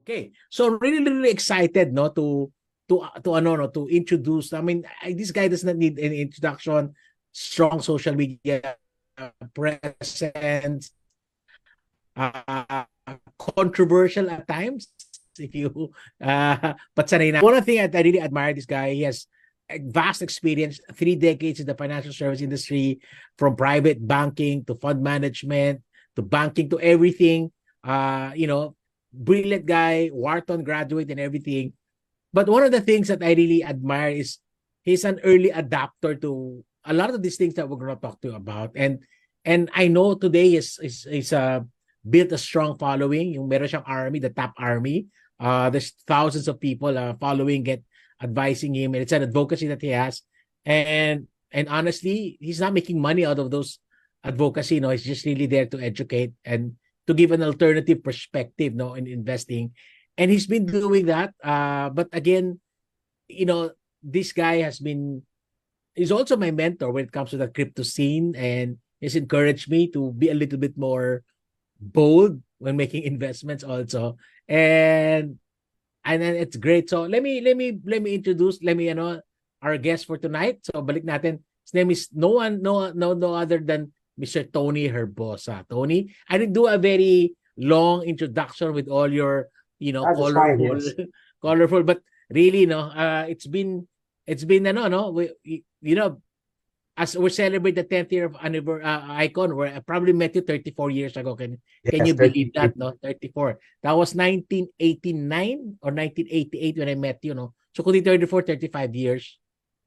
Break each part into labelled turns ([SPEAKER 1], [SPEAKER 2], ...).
[SPEAKER 1] Okay, so really excited, no, to introduce. I mean, this guy does not need any introduction. Strong social media presence, uh, controversial at times. If you, but sanay na. One thing that I really admire this guy, he has a vast experience, 3 decades in the financial service industry, from private banking to fund management to banking to everything. Brilliant guy, Wharton graduate and everything. But one of the things that I really admire is he's an early adapter to a lot of these things that we're going to talk to you about. And I know today is built a strong following. Yung meron siyang army, the TAP army. There's thousands of people following, advising him, and it's an advocacy that he has. And honestly, he's not making money out of those advocacy. No, he's just really there to educate and to give an alternative perspective, no, in investing. And he's been doing that. But again, this guy is also my mentor when it comes to the crypto scene, and he's encouraged me to be a little bit more bold when making investments also. And then it's great. So let me introduce our guest for tonight. So balik natin. His name is no other than Mr. Tony Herbosa. Tony, I didn't do a very long introduction with all your
[SPEAKER 2] That's fine,
[SPEAKER 1] colorful
[SPEAKER 2] yes.
[SPEAKER 1] colorful, but really it's been no as we celebrate the 10th year of Icon, where I probably met you 34 years ago. Can
[SPEAKER 2] Yes,
[SPEAKER 1] you believe
[SPEAKER 2] 38.
[SPEAKER 1] that, no? 34. That was 1989 or 1988 when I met you, no? So kung di 34, 35 years.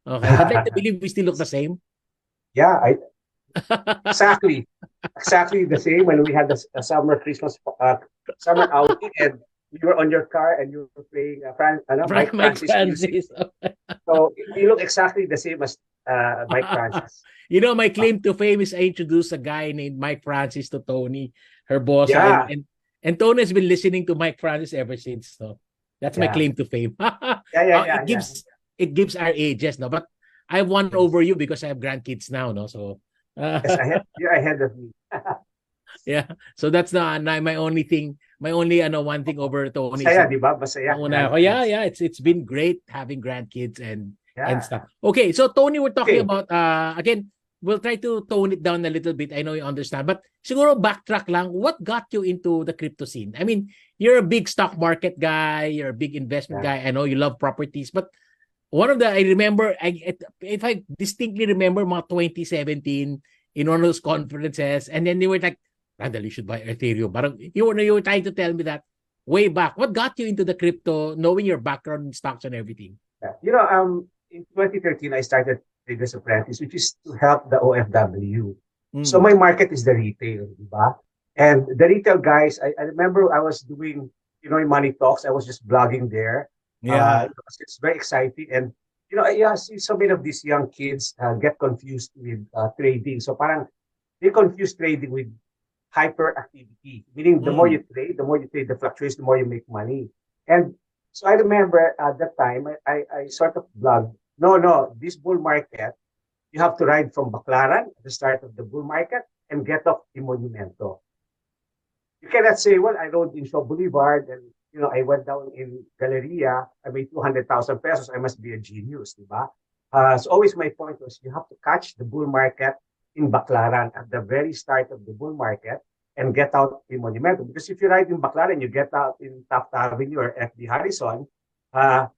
[SPEAKER 1] Okay. I'd like to believe we still look the same.
[SPEAKER 2] Yeah, exactly. Exactly the same when we had the summer Christmas summer outing and you were on your car and you were playing Mike
[SPEAKER 1] Mike
[SPEAKER 2] Francis music.
[SPEAKER 1] Francis.
[SPEAKER 2] So you look exactly the same as Mike Francis.
[SPEAKER 1] My claim to fame is I introduced a guy named Mike Francis to Tony Herbosa, and
[SPEAKER 2] Yeah,
[SPEAKER 1] and and Tony has been listening to Mike Francis ever since. So that's my
[SPEAKER 2] yeah,
[SPEAKER 1] claim to fame.
[SPEAKER 2] yeah, yeah,
[SPEAKER 1] It
[SPEAKER 2] yeah, yeah.
[SPEAKER 1] gives our ages, no, but I won
[SPEAKER 2] Yes,
[SPEAKER 1] over you because I have grandkids now, no. So
[SPEAKER 2] yes, you're ahead of me.
[SPEAKER 1] yeah, so that's my only thing, my only one thing over Tony.
[SPEAKER 2] Masaya,
[SPEAKER 1] So
[SPEAKER 2] di ba? Masaya,
[SPEAKER 1] nauna ako. Yeah,
[SPEAKER 2] grandkids.
[SPEAKER 1] yeah. It's been great having grandkids and
[SPEAKER 2] Yeah.
[SPEAKER 1] stuff. Okay, so Tony, we're talking
[SPEAKER 2] Okay.
[SPEAKER 1] about again, we'll try to tone it down a little bit. I know you understand, but siguro backtrack lang. What got you into the crypto scene? I mean, you're a big stock market guy, you're a big investment
[SPEAKER 2] Yeah.
[SPEAKER 1] guy. I know you love properties, but one of the I remember, if I distinctly remember, mga 2017 in one of those conferences, and then they were like, Randall, you should buy Ethereum. Parang you were trying to tell me that way back. What got you into the crypto, knowing your background in stocks and everything?
[SPEAKER 2] Yeah. In 2013, I started Traders Apprentice, which is to help the OFW. So
[SPEAKER 1] Mm.
[SPEAKER 2] my market is the retail, di ba? And the retail guys, I remember I was doing, in Money Talks, I was just blogging there.
[SPEAKER 1] Yeah.
[SPEAKER 2] It's very exciting. And, I see so many of these young kids get confused with trading. So parang they confuse trading with hyperactivity, meaning
[SPEAKER 1] Mm.
[SPEAKER 2] the more you trade the fluctuations, the more you make money. And so I remember at that time, I sort of blogged, no, this bull market, you have to ride from Baclaran at the start of the bull market and get off the Monumento. You cannot say, well, I rode in Shaw Boulevard and, I went down in Galleria, I made 200,000 pesos, I must be a genius, diba? So always my point was you have to catch the bull market in Baclaran at the very start of the bull market and get out in Monumento. Because if you ride in Baclaran, you get out in Taft Avenue or FD Harrison,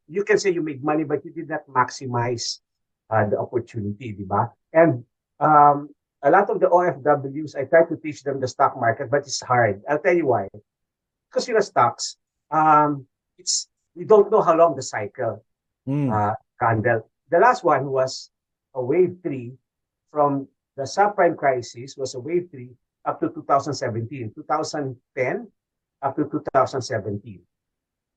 [SPEAKER 2] you can say you made money, but you did not maximize the opportunity, di ba? And a lot of the OFWs, I try to teach them the stock market, but it's hard. I'll tell you why. Because stocks, it's we don't know how long the cycle
[SPEAKER 1] Mm.
[SPEAKER 2] uh, candle. The last one was a wave three from the subprime crisis was a wave three up to 2017, 2010 up to 2017.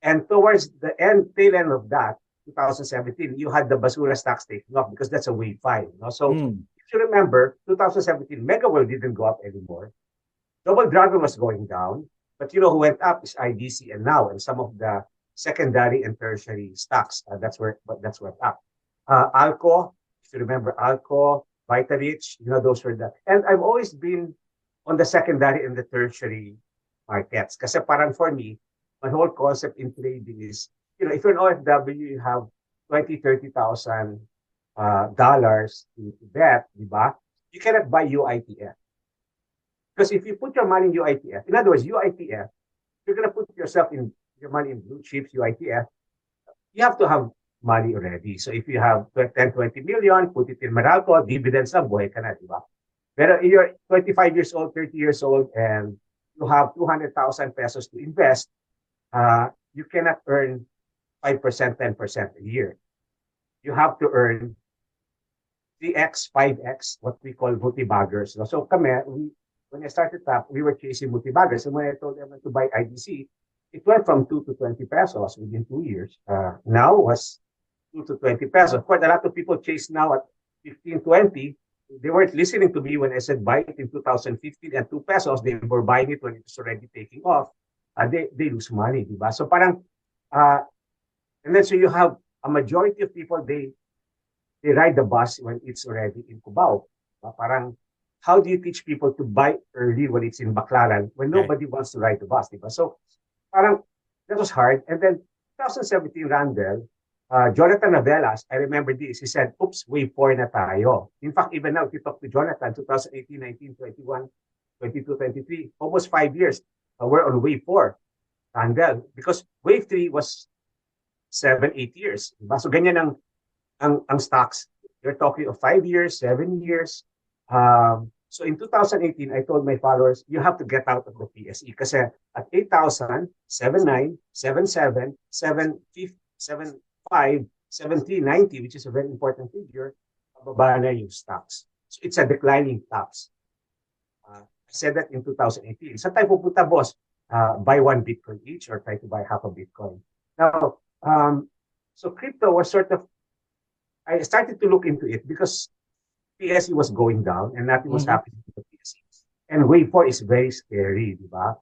[SPEAKER 2] And towards the tail end of that, 2017, you had the Basura stocks taking off because that's a wave five. No? So
[SPEAKER 1] Mm.
[SPEAKER 2] if you remember, 2017, Mega World didn't go up anymore. Double Dragon was going down. But who went up is IDC and now, and some of the secondary and tertiary stocks. That's went up. Alco, if you remember Alco, Vitarich, those were the. And I've always been on the secondary and the tertiary markets. Kasi parang for me, my whole concept in trading is, if you're an OFW, you have 20, 30,000 dollars to bet, di ba? You cannot buy UITF. Because if you put your money in UITF, in other words, UITF, you're going to put your money in blue chips, UITF, you have to have money already. So if you have 10, 20 million, put it in Meralco, dividends lang, buhay ka na, di ba? Pero if you're 25 years old, 30 years old, and you have 200,000 pesos to invest, you cannot earn 5%, 10% a year. You have to earn 3x, 5x, what we call multi-baggers. So when I started TAP, we were chasing multi-baggers. And when I told them to buy IDC, it went from 2 to 20 pesos within 2 years. Now was 2 to 20 pesos. Of course, a lot of people chase now at 15, 20. They weren't listening to me when I said buy it in 2015 at 2 pesos. They were buying it when it was already taking off. They lose money, diba? So parang, and then so you have a majority of people, they ride the bus when it's already in Cubao. Parang, how do you teach people to buy early when it's in Baclaran when nobody wants to ride the bus, diba? So parang, that was hard. And then 2017 Randall, Jonathan Navelas, I remember this, he said, oops, wave 4 na tayo. In fact, even now, if you talk to Jonathan, 2018, 19, 21, 22, 23, almost 5 years, we're on wave 4, Randall. Because wave 3 was 7, 8 years. Diba? So ganyan ang stocks. You're talking of 5 years, 7 years. So in 2018, I told my followers, you have to get out of the PSE. Kasi at 8,000, 7,9, 7,7, 7,5, 7,390, which is a very important figure, bababa na yung stocks. So it's a declining stocks. I said that in 2018. Saan tayo pupunta, boss? Buy 1 Bitcoin each or try to buy half a Bitcoin. Now, so crypto was sort of, I started to look into it because PSE was going down and nothing was happening to the PSE. And wave 4 is very scary, diba?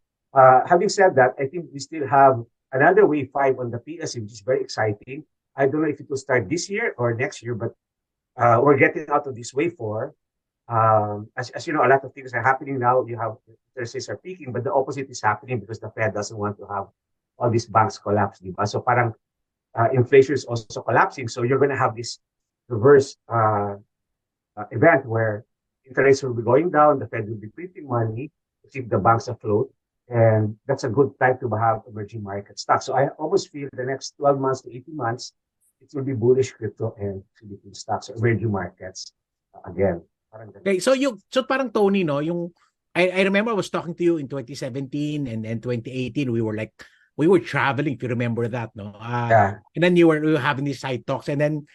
[SPEAKER 2] Having said that, I think we still have another wave 5 on the PSE, which is very exciting. I don't know if it will start this year or next year, but we're getting out of this wave 4. As you know, a lot of things are happening now. You have interest rates are peaking, but the opposite is happening because the Fed doesn't want to have all these banks collapse, diba? So parang inflation is also collapsing. So you're going to have this reverse event where interest rates will be going down, the Fed will be printing money to keep the banks afloat, and that's a good time to have emerging market stocks. So I almost feel the next 12 months to 18 months, it will be bullish crypto and Philippine stocks, so emerging markets again.
[SPEAKER 1] Okay, so parang Tony, no, I remember I was talking to you in 2017 and 2018. We were traveling, if you remember that, no?
[SPEAKER 2] Yeah.
[SPEAKER 1] And then we were having these side talks, and then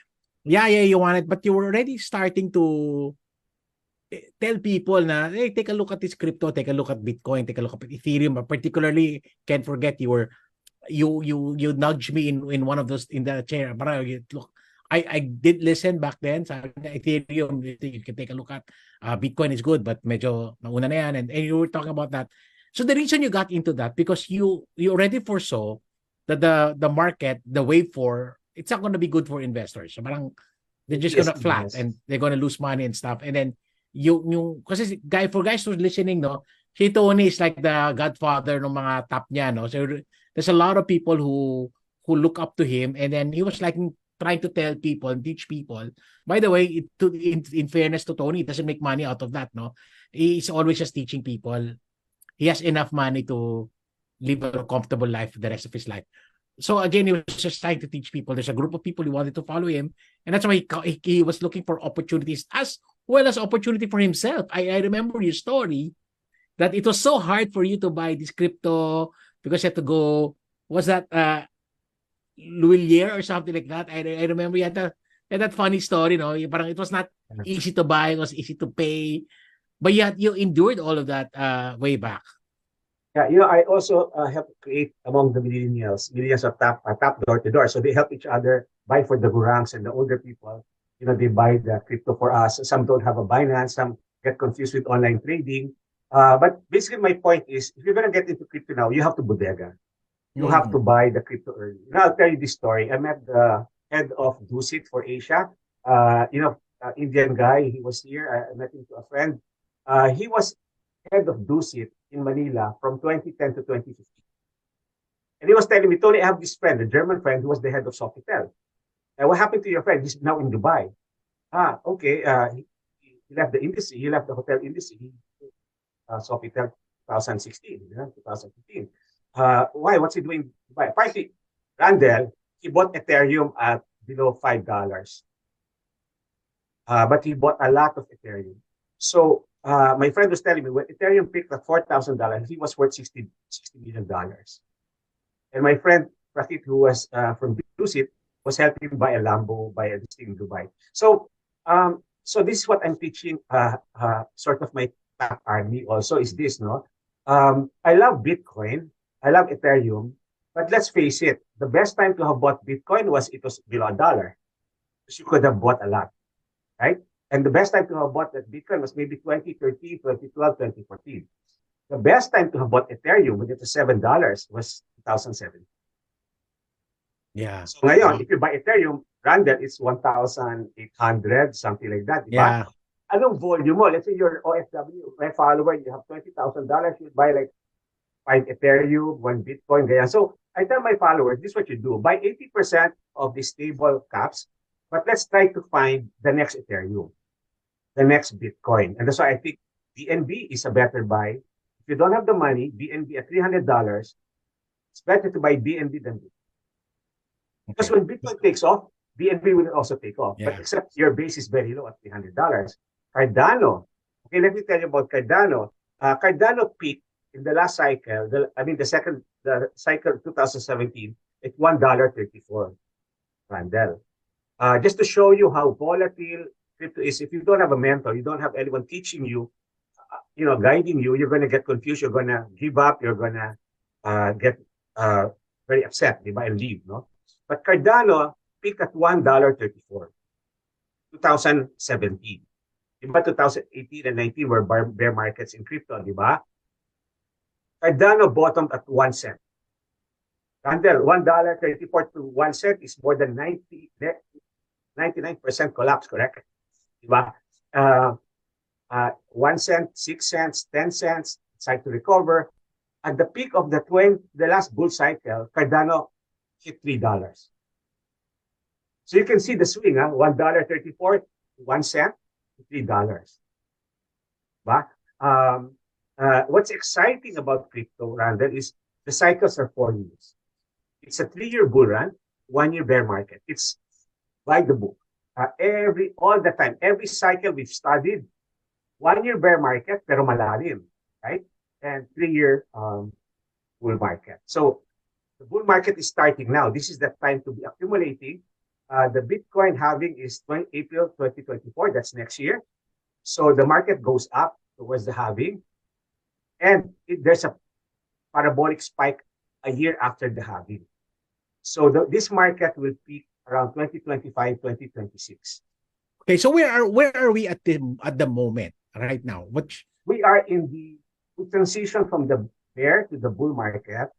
[SPEAKER 1] you wanted, but you were already starting to tell people na, hey, take a look at this crypto, take a look at Bitcoin, take a look at Ethereum. Particularly, can't forget you nudged me in one of those in the chair. But look, I did listen back then. Sa Ethereum, you can take a look at. Bitcoin is good, but medyo nauna na yan, and you were talking about that. So the reason you got into that because you already foresaw that the market, the wave 4, it's not going to be good for investors. So parang they're just going to flat and they're going to lose money and stuff. And then kasi for guys who's listening, no, si Tony is like the godfather ng mga top niya, no. So there's a lot of people who look up to him, and then he was like trying to tell people and teach people. By the way, in fairness to Tony, he doesn't make money out of that, no. He's always just teaching people. He has enough money to live a comfortable life for the rest of his life. So again, he was just trying to teach people. There's a group of people who wanted to follow him, and that's why he was looking for opportunities as well as opportunity for himself. I remember your story that it was so hard for you to buy this crypto because you had to go. Was that Louis or something like that? I remember you had that funny story, no? Parang it was not easy to buy, it was easy to pay, but yet you endured all of that way back.
[SPEAKER 2] Yeah, I also help create among the millennials of TAP door to door. So they help each other buy for the gurangs and the older people. They buy the crypto for us. Some don't have a Binance. Some get confused with online trading. But basically, my point is, if you're going to get into crypto now, you have to bodega. You have to buy the crypto early. Now, I'll tell you this story. I met the head of Dusit for Asia. Indian guy. He was here. I met him to a friend. He was head of Dusit in Manila from 2010 to 2015. And he was telling me, Tony, I have this friend, a German friend, who was the head of Sofitel. And what happened to your friend? He's now in Dubai. Ah, okay. He left the industry. He left the hotel industry. He Sofitel 2016, 2015. Why? What's he doing in Dubai? Apparently, Randall, he bought Ethereum at below $5. But he bought a lot of Ethereum. So my friend was telling me when Ethereum peaked at $4,000, he was worth $60 million. And my friend Rakit, who was from Dusit, was helping him buy a Lambo, buy a thing in Dubai. So this is what I'm teaching. Sort of my top army also is this, no? I love Bitcoin, I love Ethereum, but let's face it, the best time to have bought Bitcoin was it was below $1. Because you could have bought a lot, right? And the best time to have bought that Bitcoin was maybe 2013, 2012, 2014. The best time to have bought Ethereum when it was $7 was 2007.
[SPEAKER 1] Yeah.
[SPEAKER 2] So ngayon, if you buy Ethereum, Randall, it's 1,800, something like that, di ba?
[SPEAKER 1] Yeah.
[SPEAKER 2] Anong volume mo? Let's say you're OFW, my follower, you have $20,000, you buy like 5 Ethereum, 1 Bitcoin, ganyan. So I tell my followers, this is what you do. Buy 80% of the stable caps, but let's try to find the next Ethereum, the next Bitcoin. And that's why I think BNB is a better buy. If you don't have the money, BNB at $300, it's better to buy BNB than Bitcoin. Because when Bitcoin takes off, BNB will also take off.
[SPEAKER 1] Yeah.
[SPEAKER 2] But except your base is very low at $300. Cardano. Okay, let me tell you about Cardano. Cardano peaked in the last cycle, the cycle of 2017, at $1.34. Randall. Just to show you how volatile crypto is, if you don't have a mentor, you don't have anyone teaching you, guiding you, you're going to get confused, you're going to give up, you're going to get very upset, diba, and leave, no? But Cardano peaked at $1.34, 2017. Diba 2018 and 19 were bear markets in crypto, diba? Cardano bottomed at 1 cent. Randall, $1.34 to 1 cent is more than 99% collapse, correct? Diba? 1 cent, 6 cents, 10 cents, it's time to recover. At the peak of the last bull cycle, Cardano hit $3. So you can see the swing, $1.34 to 1 cent to $3. But what's exciting about crypto, Randall, is the cycles are 4 years. It's a 3-year bull run, 1-year bear market. It's like the book. All the time, every cycle we've studied, 1-year bear market, pero malalim, right? And 3-year bull market. So the bull market is starting now. This is the time to be accumulating. The Bitcoin halving is April 2024. That's next year. So the market goes up towards the halving. And there's a parabolic spike a year after the halving. So this market will peak around 2025, 2026.
[SPEAKER 1] Okay, so where are we at the moment right now?
[SPEAKER 2] We are we transition from the bear to the bull market.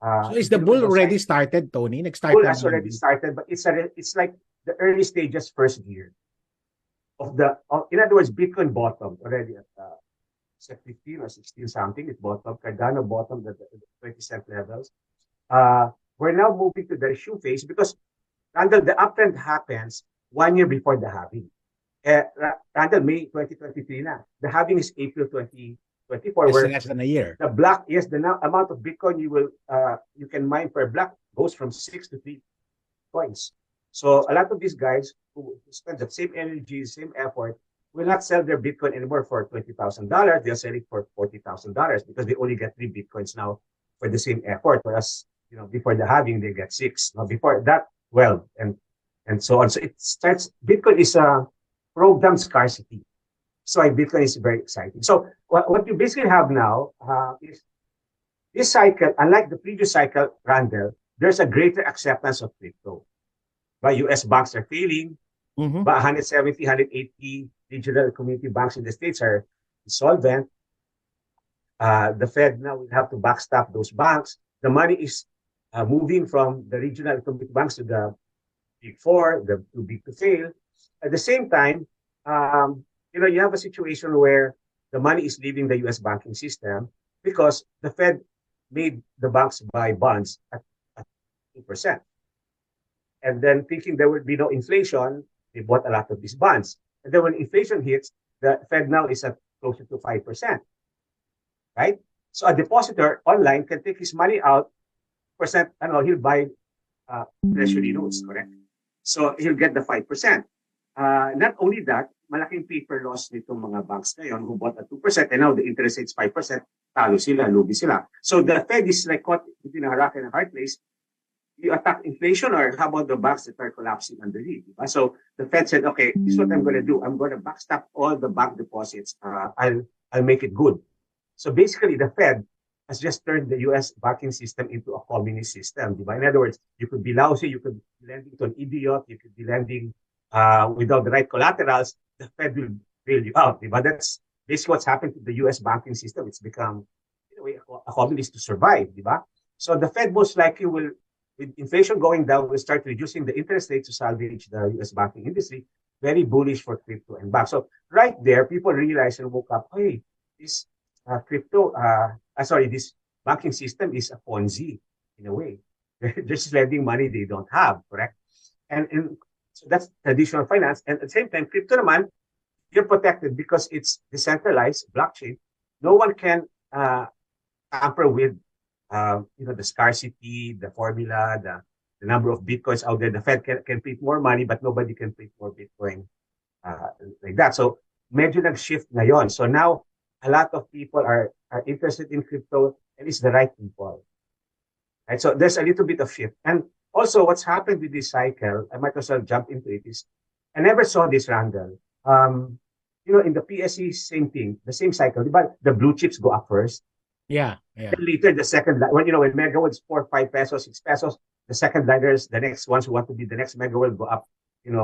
[SPEAKER 1] So is the bull already started, Tony?
[SPEAKER 2] Bull has already started, but it's like the early stages, first year in other words, Bitcoin bottomed already at 15 or 16 something. It bottomed. Cardano bottomed at the 20 cent levels. We're now moving to the shoe phase because Randall, the uptrend happens 1 year before the halving. Randall, May 2023 na. The halving is April 2024.
[SPEAKER 1] Yes,
[SPEAKER 2] where
[SPEAKER 1] less than a year.
[SPEAKER 2] The amount of Bitcoin you can mine per block goes from 6 to 3 coins. So a lot of these guys who spend the same energy, same effort, will not sell their Bitcoin anymore for $20,000. They'll sell it for $40,000 because they only get 3 Bitcoins now for the same effort. Whereas, before the halving, they get 6. Now, before that, 12, and so on. So it starts, Bitcoin is a program scarcity. So Bitcoin is very exciting. So what you basically have now is this cycle, unlike the previous cycle, Randall, there's a greater acceptance of crypto. But US banks are failing.
[SPEAKER 1] Mm-hmm.
[SPEAKER 2] But 170, 180 regional community banks in the States are insolvent. The Fed now will have to backstop those banks. The money is moving from the regional community banks to the big four, the too big to fail. At the same time, you have a situation where the money is leaving the U.S. banking system because the Fed made the banks buy bonds at 2%. And then thinking there would be no inflation, they bought a lot of these bonds. And then when inflation hits, the Fed now is at closer to 5%, right? So a depositor online can take his money out, percent, he'll buy treasury notes, correct? So he'll get the 5%. Not only that, malaking paper loss nitong mga banks ngayon who bought at 2% and now the interest rate's 5%, talo sila, lugi sila. So the Fed is like caught between a rock and a hard place. You attack inflation, or how about the banks that are collapsing underneath? So the Fed said, okay, this is what I'm going to do. I'm going to backstop all the bank deposits. I'll make it good. So basically, the Fed has just turned the U.S. banking system into a communist system. In other words, you could be lousy, you could be lending to an idiot, you could be lending without the right collaterals. The Fed will bail you out. That's basically what's happened to the U.S. banking system. It's become, in a way, a communist to survive. So the Fed most likely will, with inflation going down, will start reducing the interest rate to salvage the U.S. banking industry. Very bullish for crypto and banks. So right there, people realized and woke up, hey, this this banking system is a Ponzi in a way. They're just lending money they don't have, correct? And so that's traditional finance. And at the same time, crypto naman, you're protected because it's decentralized blockchain. No one can tamper with the scarcity, the formula, the number of bitcoins out there. The Fed can print more money, but nobody can print more bitcoin like that. So medyo nag-shift ngayon. So now a lot of people are interested in crypto, and it's the right people. Right? So there's a little bit of shift. And also what's happened with this cycle, I might as well jump into it, is I never saw this, Randall. In the PSE, same thing, the same cycle. But the blue chips go up first.
[SPEAKER 1] Yeah.
[SPEAKER 2] Then later, the second, when mega was 4, 5 pesos, 6 pesos, the second liners, the next ones who want to be the next mega will go up,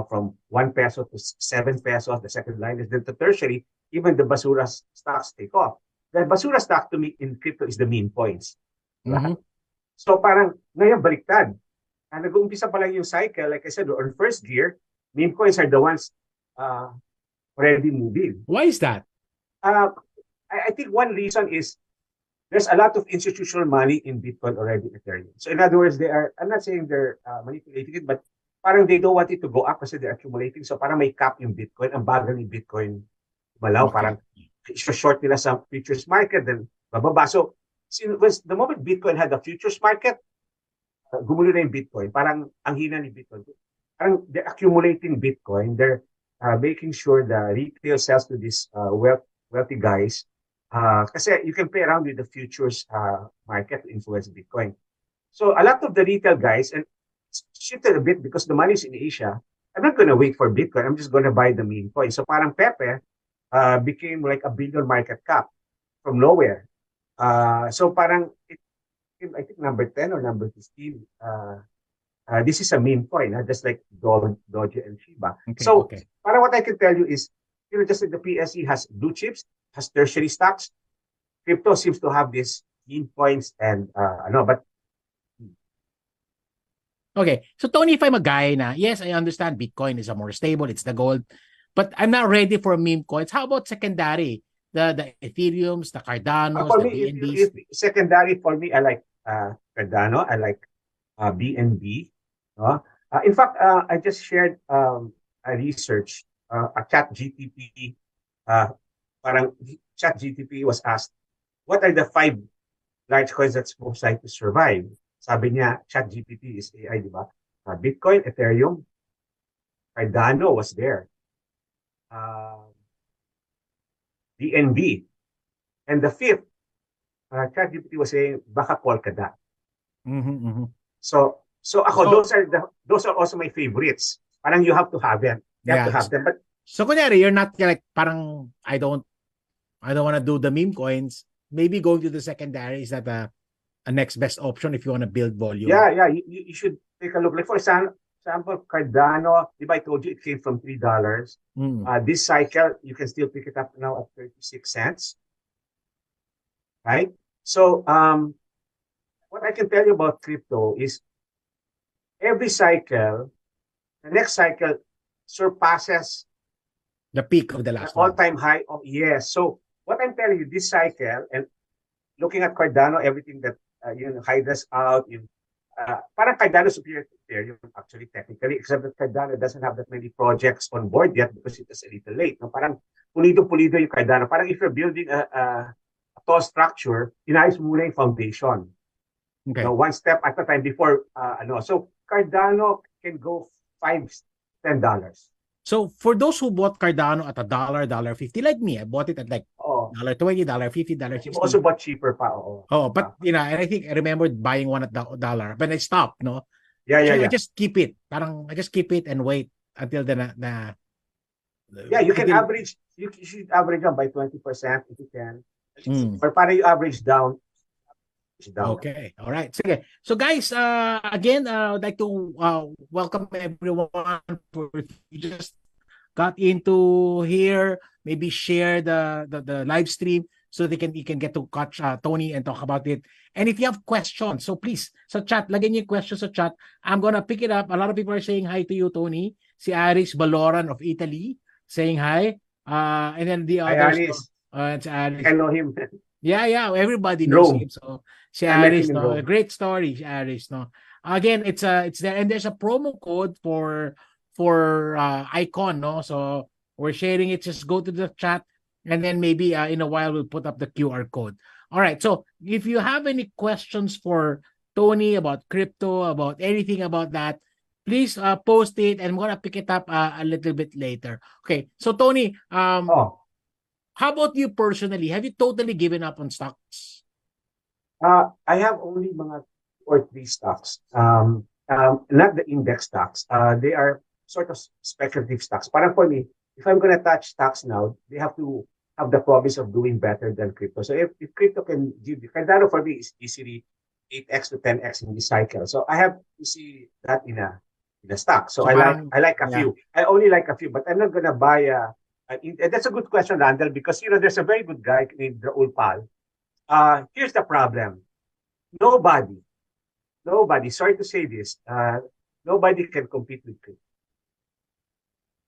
[SPEAKER 2] from 1 peso to 7 pesos, the second liners. Then to tertiary, even the basura stocks take off. The basura stock to me in crypto is the meme coins.
[SPEAKER 1] Mm-hmm.
[SPEAKER 2] So parang ngayon baliktad. Nag-uumpisa pa lang yung cycle, like I said, on first gear, meme coins are the ones already moving.
[SPEAKER 1] Why is that?
[SPEAKER 2] I think one reason is there's a lot of institutional money in Bitcoin already, Ethereum. So in other words, I'm not saying they're manipulating it, but parang they don't want it to go up kasi they're accumulating. So parang may cap yung Bitcoin. Ang bagal ni Bitcoin malaw. Okay. Parang short nila sa futures market, then bababa. So the moment Bitcoin had a futures market, gumulo na yung Bitcoin. Parang ang hina ni Bitcoin. Parang they're accumulating Bitcoin. They're making sure the retail sells to these wealthy guys. Kasi you can play around with the futures market to influence Bitcoin. So a lot of the retail guys, and shifted a bit because the money's in Asia, I'm not going to wait for Bitcoin. I'm just going to buy the meme coin. So parang Pepe became like a billion market cap from nowhere. So parang, I think number 10 or number 15, this is a meme coin, just like Doge and Shiba. Okay. Parang what I can tell you is, just like the PSE has blue chips, has tertiary stocks, crypto seems to have these meme coins and but
[SPEAKER 1] okay. So Tony, if I'm a guy na, yes, I understand Bitcoin is a more stable, it's the gold, but I'm not ready for meme coins. How about secondary? The Ethereums, the Cardanos,
[SPEAKER 2] for
[SPEAKER 1] the
[SPEAKER 2] me,
[SPEAKER 1] BNBs?
[SPEAKER 2] If secondary, for me, I like Cardano, I like BNB. In fact, I just shared a research, a chat GTP, parang chat GTP was asked, what are the 5 large coins that's most likely to survive? Sabi niya, chat GPT is AI, di ba? Bitcoin, Ethereum, Cardano was there. BNB. And the 5th, chat GPT was saying, baka Polkadot.
[SPEAKER 1] Mm-hmm, mm-hmm.
[SPEAKER 2] So those are also my favorites. Parang you have to have them. You have to have them. But
[SPEAKER 1] so kunyari, you're not like parang I don't want to do the meme coins. Maybe going to the secondary is that a next best option if you want to build volume.
[SPEAKER 2] Yeah. You should take a look. Like for example, Cardano, if I told you it came from $3, this cycle you can still pick it up now at 36 cents. Right? So what I can tell you about crypto is every cycle, the next cycle surpasses
[SPEAKER 1] the peak of the last
[SPEAKER 2] all-time high. Yes. So what I'm telling you, this cycle, and looking at Cardano, everything that yung hide us out, yung parang Cardano superior to Ethereum actually technically, except that Cardano doesn't have that many projects on board yet because it is a little late. No? Parang pulido-pulido yung Cardano. Parang if you're building a tall structure, inayos muna yung foundation.
[SPEAKER 1] Okay.
[SPEAKER 2] No, one step at a time before, So Cardano can go $5-10.
[SPEAKER 1] So for those who bought Cardano at $1.50, like me, I bought it at like $1.20, $1.50,
[SPEAKER 2] You also
[SPEAKER 1] $1.60.
[SPEAKER 2] bought cheaper pa.
[SPEAKER 1] Oh, but and I think I remembered buying one at $1, but I stopped, no?
[SPEAKER 2] Yeah.
[SPEAKER 1] I just keep it. Parang I just keep it and wait until
[SPEAKER 2] you can average. You should average down by 20% if you can. Or para you average down.
[SPEAKER 1] Okay. All right. Sige. So guys, again, I'd like to welcome everyone for you just got into here. Maybe share the live stream so you can get to catch Tony and talk about it. And if you have questions, so please sa chat, lagyan niyo yung questions sa chat. I'm gonna pick it up. A lot of people are saying hi to you, Tony. Si Aris Baloran of Italy saying hi. And then the others. Si Aris.
[SPEAKER 2] I know him.
[SPEAKER 1] Yeah, everybody knows him. So si Aris, no, a great story, si Aris, no. Again, it's there, and there's a promo code for Icon, no. So we're sharing it. Just go to the chat, and then maybe in a while we'll put up the QR code. All right. So if you have any questions for Tony about crypto, about anything about that, please post it, and I'm gonna pick it up a little bit later. Okay. So Tony, how about you personally? Have you totally given up on stocks?
[SPEAKER 2] I have only mga 2 or 3 stocks. Not the index stocks. They are sort of speculative stocks. Parang for me, if I'm gonna touch stocks now, they have to have the promise of doing better than crypto. So if crypto can give you, Cardano for me is easily 8x to 10x in this cycle. So I have to see that in a stock. So I like a few. I only like a few, but I'm not gonna buy that's a good question, Randall, because there's a very good guy named Raul Pal. Here's the problem. Nobody, sorry to say this, nobody can compete with crypto.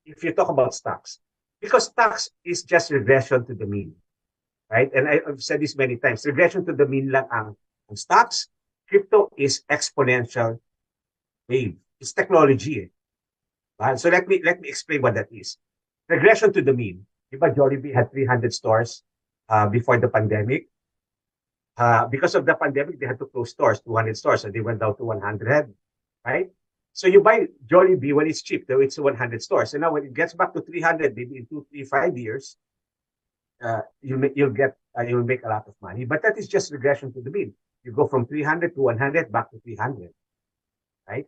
[SPEAKER 2] If you talk about stocks. Because stocks is just regression to the mean. Right? And I've said this many times. Regression to the mean lang ang stocks. Crypto is exponential wave. It's technology. So let me explain what that is. Regression to the mean. Diba Jollibee had 300 stores before the pandemic? Because of the pandemic, they had to close stores, 200 stores, so they went down to 100, right? So you buy Jollibee when it's cheap, though it's 100 stores. And now when it gets back to 300, maybe in 2, 3, 5 years, you'll make a lot of money. But that is just regression to the mean. You go from 300 to 100 back to 300, right?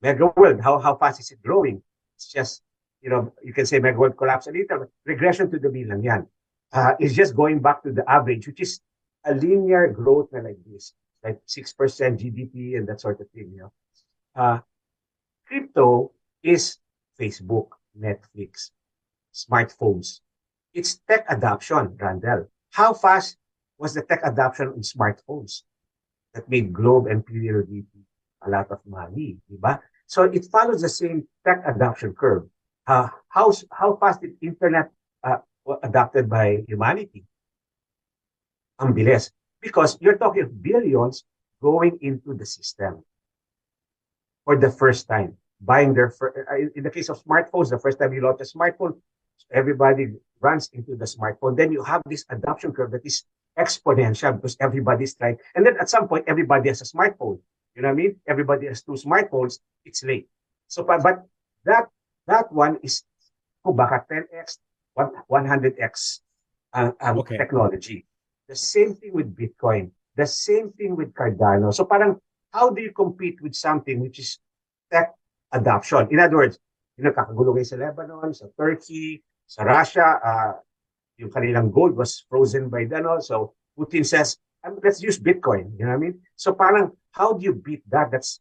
[SPEAKER 2] Mega World, how fast is it growing? It's just, you can say Mega World collapse a little, but regression to the mean lang yan. It's just going back to the average, which is a linear growth like this, like 6% GDP and that sort of thing. Crypto is Facebook, Netflix, smartphones. It's tech adoption, Randall. How fast was the tech adoption on smartphones that made Globe and PLDT a lot of money, diba? So it follows the same tech adoption curve. How fast did internet adopted by humanity? Ang bilis. Because you're talking of billions going into the system for the first time. Buying in the case of smartphones, the first time you launch a smartphone, everybody runs into the smartphone. Then you have this adoption curve that is exponential because everybody's trying. And then at some point, everybody has a smartphone. You know what I mean? Everybody has 2 smartphones. It's late. So, but that one is baka 10x, 100x technology. The same thing with Bitcoin. The same thing with Cardano. So parang, how do you compete with something which is tech adoption? In other words, kakagulo kayo sa Lebanon, sa Turkey, sa Russia, yung kanilang gold was frozen by so Putin says, let's use Bitcoin. You know what I mean? So parang, how do you beat that? That's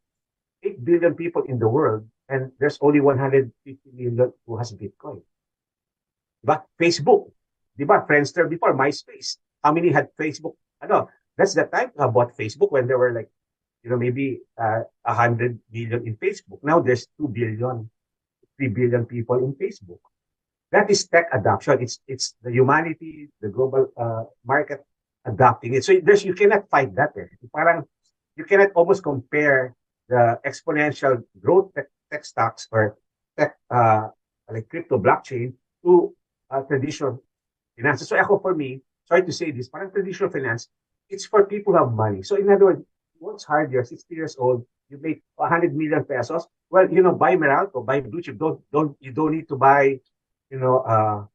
[SPEAKER 2] 8 billion people in the world and there's only 150 million who has Bitcoin. Diba? Facebook. Diba? Friendster before, MySpace. How many had Facebook? That's the time I bought Facebook when there were like, maybe 100 million in Facebook. Now there's 2 billion, 3 billion people in Facebook. That is tech adoption. It's the humanity, the global market adopting it. So you cannot fight that. Parang you cannot almost compare the exponential growth tech stocks or tech, like crypto blockchain to traditional finance. So ako, for me, sorry to say this, parang traditional finance, it's for people who have money. So in other words, what's hard, you're 60 years old, you make 100 million pesos. Well, buy Meralco, buy Blue Chip. You don't need to buy, you know,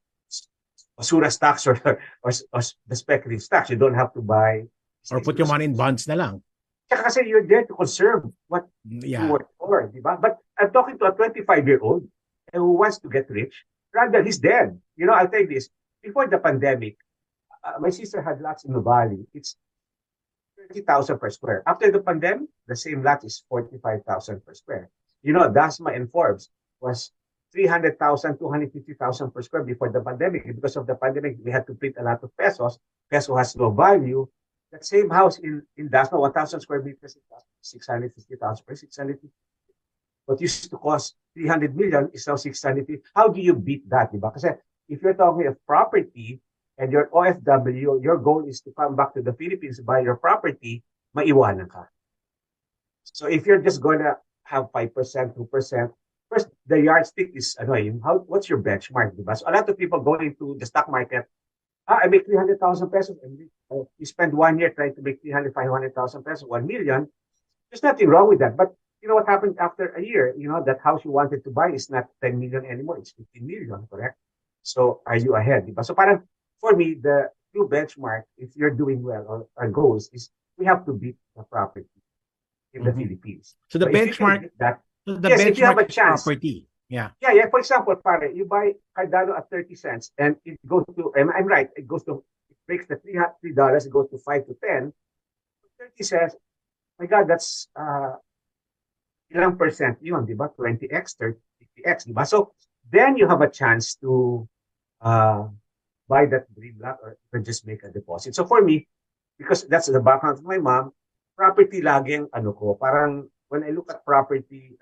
[SPEAKER 2] Basura stocks or the speculative stocks. You don't have to buy.
[SPEAKER 1] Or put your money in bonds na lang.
[SPEAKER 2] Kasi you're there to conserve what you work for, di ba? But I'm talking to a 25-year-old who wants to get rich. Rather, he's dead. I'll tell you this. Before the pandemic, my sister had lots in the valley. It's 30,000 per square. After the pandemic, the same lot is 45,000 per square. Dasma and Forbes was 300,000, 250,000 per square before the pandemic. Because of the pandemic, we had to print a lot of pesos. Peso has no value. That same house in Dasma, 1,000 square meters, 650,000 per 650. What used to cost 300 million is now 650. How do you beat that? Diba? Kasi if you're talking of property and your OFW, your goal is to come back to the Philippines to buy your property, maiwanan ka. So if you're just going to have 5%, 2%, first, the yardstick is annoying. What's your benchmark? Diba? So a lot of people going to the stock market, I make 300,000 pesos, and you spend 1 year trying to make 300, 500,000 pesos, 1 million. There's nothing wrong with that. But you know what happened after a year? That house you wanted to buy is not 10 million anymore. It's 15 million, correct? So are you ahead? Diba? So parang, for me, the true benchmark, if you're doing well, or our goals is we have to beat the property in the Philippines.
[SPEAKER 1] So the benchmark,
[SPEAKER 2] if you have a chance,
[SPEAKER 1] property. Yeah.
[SPEAKER 2] For example, you buy Cardano at 30 cents and it goes to, I'm right, it breaks the $3, it goes to 5 to 10. 30 cents, my God, that's ilang percent yun, di ba? 20x, 30x, di ba? So then you have a chance to buy that dream lot or even just make a deposit. So for me, because that's the background of my mom, property laging ko, parang when I look at property,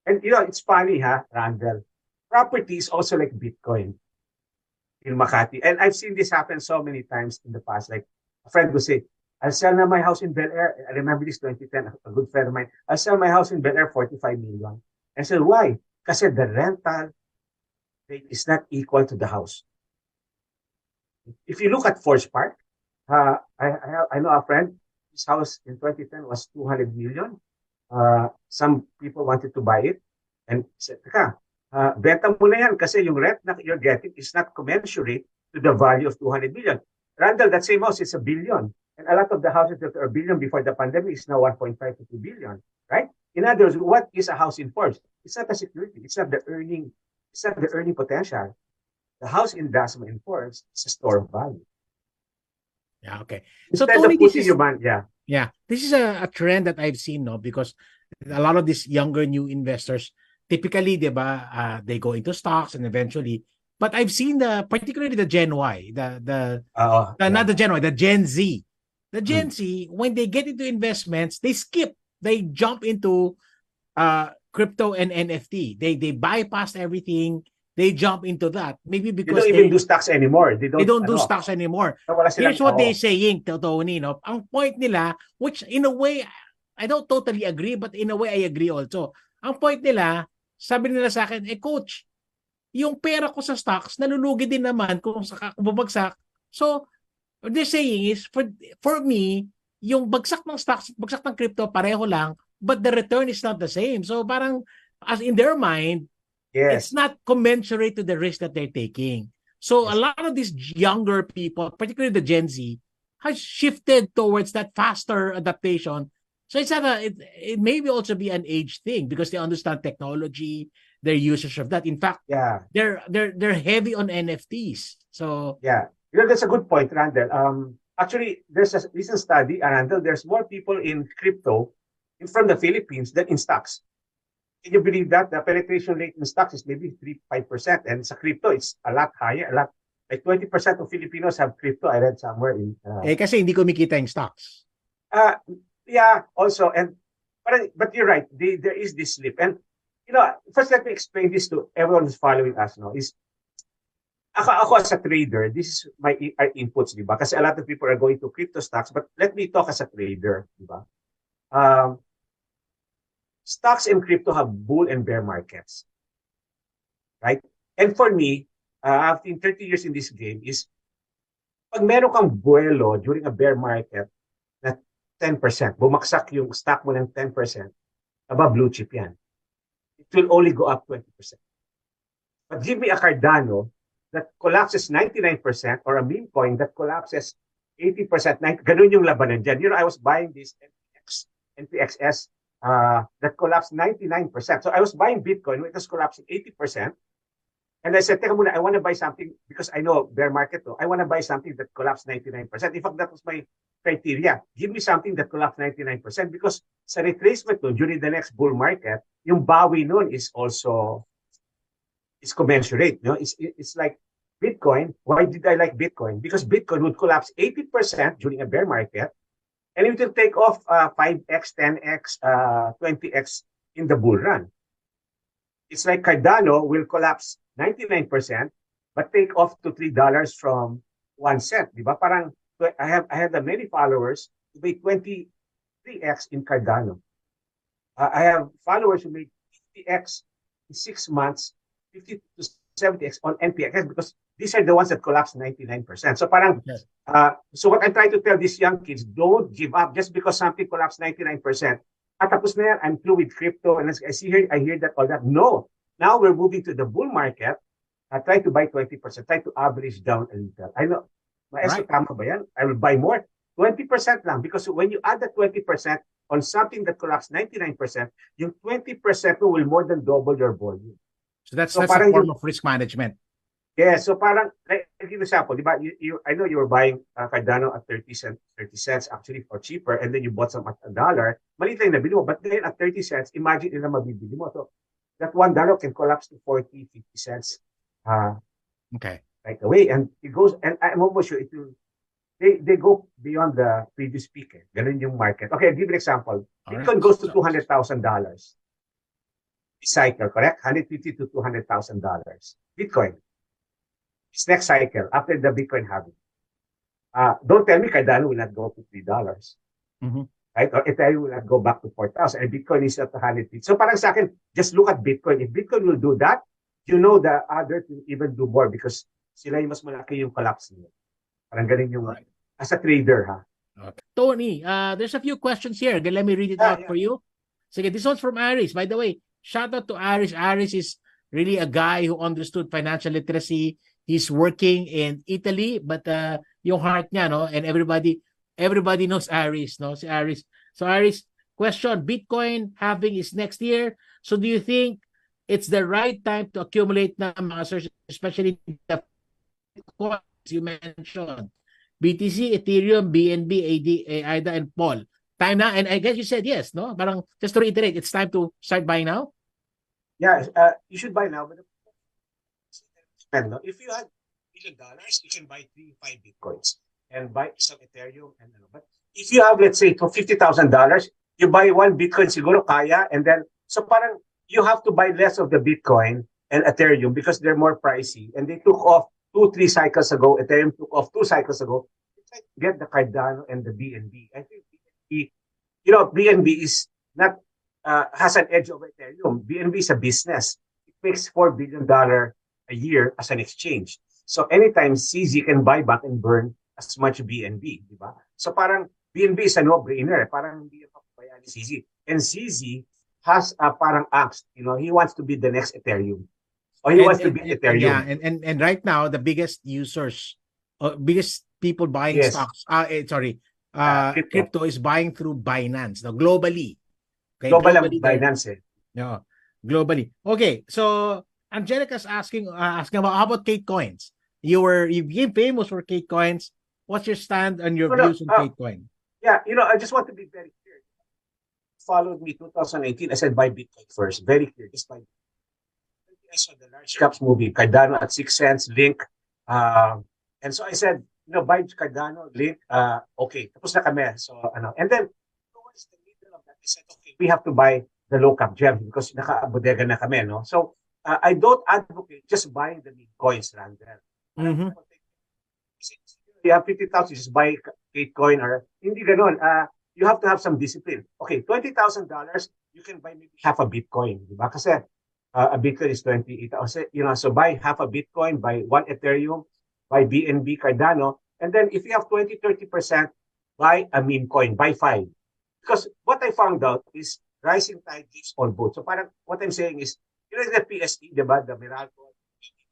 [SPEAKER 2] and it's funny, Randall, property is also like Bitcoin in Makati. And I've seen this happen so many times in the past. Like a friend would say, I'll sell now my house in Bel Air. I remember this 2010, a good friend of mine. I'll sell my house in Bel Air, 45 million. I said, why? Because the rental rate is not equal to the house. If you look at Forge Park, I know a friend, his house in 2010 was 200 million. Some people wanted to buy it and said, benta mo na yan kasi yung rent na you're getting is not commensurate to the value of 200 million. Randall, that same house is $1 billion. And a lot of the houses that are $1 billion before the pandemic is now 1.5 to 2 billion, right? In other words, what is a house in Forbes? It's not a security. It's not the earning potential. The house in Dasma in Forbes is a store of value.
[SPEAKER 1] Yeah, okay.
[SPEAKER 2] So Tony, this is
[SPEAKER 1] this is a trend that I've seen, because a lot of these younger new investors typically, they go into stocks and eventually. But I've seen particularly the Gen Y, not the Gen Y, the Gen Z. The Gen Z, when they get into investments, they jump into crypto and NFT. They bypass everything. They jump into that. Maybe because
[SPEAKER 2] they don't even do stocks anymore. They
[SPEAKER 1] don't do stocks anymore. Here's what they're saying, Tony. Ang point nila, which in a way, I don't totally agree, but in a way, I agree also. Ang point nila, sabi nila sa akin, coach, yung pera ko sa stocks, nalulugi din naman kung bumagsak. So, what they're saying is, for me, yung bagsak ng stocks, bagsak ng crypto, pareho lang, but the return is not the same. So, parang, as in their mind, it's not commensurate to the risk that they're taking. So a lot of these younger people, particularly the Gen Z, has shifted towards that faster adaptation. So it's not it may also be an age thing because they understand technology, their usage of that. In fact, they're heavy on NFTs. So
[SPEAKER 2] that's a good point, Randall. Actually, there's a recent study, Randall. There's more people in crypto from the Philippines than in stocks. Can you believe that? The penetration rate in stocks is maybe 3-5%, and sa crypto, it's a lot higher. Like 20% of Filipinos have crypto. I read somewhere in.
[SPEAKER 1] Kasi hindi kumikita yung stocks.
[SPEAKER 2] Also, but you're right. There is this slip, and first let me explain this to everyone who's following us. Is ako as a trader, this is our inputs, di ba? Kasi a lot of people are going to crypto stocks, but let me talk as a trader, di ba? um, stocks and crypto have bull and bear markets, right? And for me, after 30 years in this game is, pag meron kang buwelo during a bear market na 10%, bumagsak yung stock mo ng 10%, aba blue chip yan. It will only go up 20%. But give me a Cardano that collapses 99% or a meme coin that collapses 80%. Ganun yung labanan dyan. You know, I was buying this NPXS that collapsed 99%. So I was buying Bitcoin when it was collapsing 80%. And I said, teka muna, I want to buy something because I know bear market to. I want to buy something that collapsed 99%. In fact, that was my criteria. Give me something that collapsed 99% because sa retracement nun, during the next bull market, yung bawi nun is also is commensurate. You know? It's like Bitcoin. Why did I like Bitcoin? Because Bitcoin would collapse 80% during a bear market and it will take off 5x, 10x, 20x in the bull run. It's like Cardano will collapse 99% but take off to $3 from 1 cent. Diba? Parang I have many followers who made 23x in Cardano. I have followers who made 50x in 6 months, 50 to 70x on NPX because these are the ones that collapse 99%. So parang, so what I'm trying to tell these young kids, don't give up just because something collapsed 99%. At tapos na yan, I'm through with crypto. And I hear that all that. No. Now we're moving to the bull market. Try to buy 20%. Try to average down a little. I know. Maestro, tama ba yan? I will buy more. 20% lang. Because when you add the 20% on something that collapsed 99%, yung 20% will more than double your volume.
[SPEAKER 1] So that's a form of risk management.
[SPEAKER 2] Yeah, so parang, like, give an example, di ba? I know you were buying Cardano at 30 cents actually for cheaper, and then you bought some at $1. Maliit lang nabili mo, but then at 30 cents, imagine ilang mabibili mo. So that $1 can collapse to 40, 50 cents
[SPEAKER 1] okay.
[SPEAKER 2] right away. And it goes, and I'm almost sure it will, they go beyond the previous peak. Eh. Ganun yung market. Okay, I'll give you an example. Bitcoin goes to $200,000. Cycle, correct? $150,000 to $200,000. Bitcoin. It's next cycle after the Bitcoin halving. Don't tell me Cardano will not go to $3.
[SPEAKER 1] Mm-hmm.
[SPEAKER 2] Right? Or Ethereum will not go back to 4,000. And Bitcoin is at 150. So parang sa akin, just look at Bitcoin. If Bitcoin will do that, you know the others will even do more because sila yung mas malaki yung collapse nila. Parang ganun yung as a trader, ha?
[SPEAKER 1] Okay. Tony, there's a few questions here. Let me read it out for you. Sige, this one's from Aris. By the way, shout out to Aris. Aris is really a guy who understood financial literacy. He's working in Italy, but yung heart niya, no? And everybody knows Aris, no? Si Aris. So Aris, question, Bitcoin halving is next year. So do you think it's the right time to accumulate na mga sources, especially the coins you mentioned? BTC, Ethereum, BNB, AIDA, and Paul. Time na, and I guess you said yes, no? Parang just to reiterate, it's time to start buying now?
[SPEAKER 2] Yeah, you should buy now. But if you had $1 million, you can buy 3-5 Bitcoins and buy some Ethereum. But if you have, let's say, for $50,000, you buy 1 Bitcoin, siguro kaya, and then, so parang you have to buy less of the Bitcoin and Ethereum because they're more pricey. And they took off 2-3 cycles ago. Ethereum took off 2 cycles ago. Get the Cardano and the BNB. I think BNB, BNB is not, has an edge over Ethereum. BNB is a business. It makes $4 billion a year as an exchange. So anytime CZ can buy back and burn as much BNB, di ba? So parang BNB is a no-brainer. Parang hindi yung papabayaan ni CZ. And CZ has a parang angst. He wants to be the next Ethereum. Or he wants to be Ethereum.
[SPEAKER 1] Yeah, and right now, the biggest users, biggest people buying stocks, crypto is buying through Binance. Now, globally. Okay,
[SPEAKER 2] globally Binance.
[SPEAKER 1] No, globally. Okay, so Angelica's asking about how about Kate coins? You became famous for Kate coins. What's your stand on your views on Kate coin?
[SPEAKER 2] Yeah, I just want to be very clear. Followed me 2018. I said buy Bitcoin first. Very clear. Just buy Bitcoin. I saw the large caps movie. Cardano at 6 cents. Link. And so I said, buy Cardano. Link. Okay. Tapos na kami. So and then towards the middle of that, I said, okay, we have to buy the low cap gems because naka-bodega na kami, no? So I don't advocate just buying the big coins, Randall. You have 50,000, just buy Bitcoin or hindi ganon. you have to have some discipline. Okay, $20,000, you can buy maybe half a Bitcoin, di ba? Kasi a Bitcoin is 28,000. So buy half a Bitcoin, buy one Ethereum, buy BNB Cardano, and then if you have 20-30%, buy a meme coin, buy 5. Because what I found out is rising tide lifts all boats. So parang what I'm saying is, the PSE, di ba? The Miracle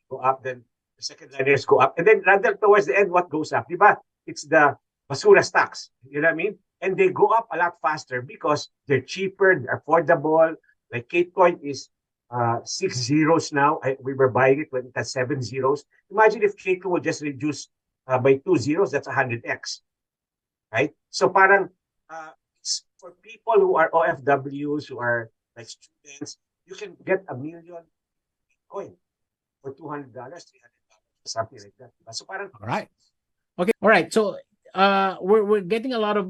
[SPEAKER 2] go up, then the second liners go up, and then rather towards the end, what goes up, di ba? It's the basura stocks, you know what I mean? And they go up a lot faster because they're cheaper, they're affordable. Like Katecoin is 6 zeros now. We were buying it when it has 7 zeros. Imagine if Katecoin would just reduce by 2 zeros, that's 100x, right? So parang it's for people who are OFWs, who are like students, you can get a million Bitcoin for $200, $300, something like that. So parang
[SPEAKER 1] All right. Okay. All right. So we're getting a lot of